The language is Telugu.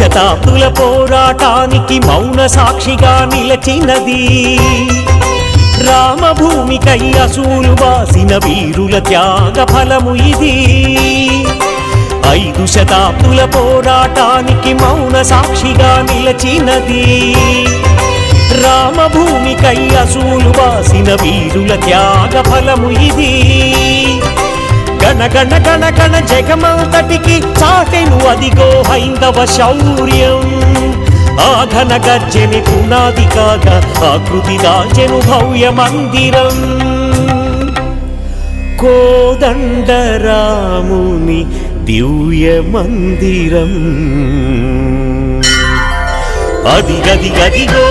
శతాబ్దుల పోరాటానికి మౌన సాక్షిగా నిలచినది రామభూమికై అసూలు వాసిన వీరుల త్యాగ ఫలము ఇది 5 శతాబ్దుల పోరాటానికి మౌన సాక్షిగా నిలచినది రామభూమికై అసూలు వాసిన వీరుల త్యాగ ఫలము ఇది గణ గణ గణ గణ జగమంతటికి చాటెను అదిగో హైందవ శౌర్యం ఆఘన గర్జని పునాది కాగా ఆకృతి దాచెను భవ్య మందిరం కోదండరాముని దివ్య మందిరం అదిగదిగదిగో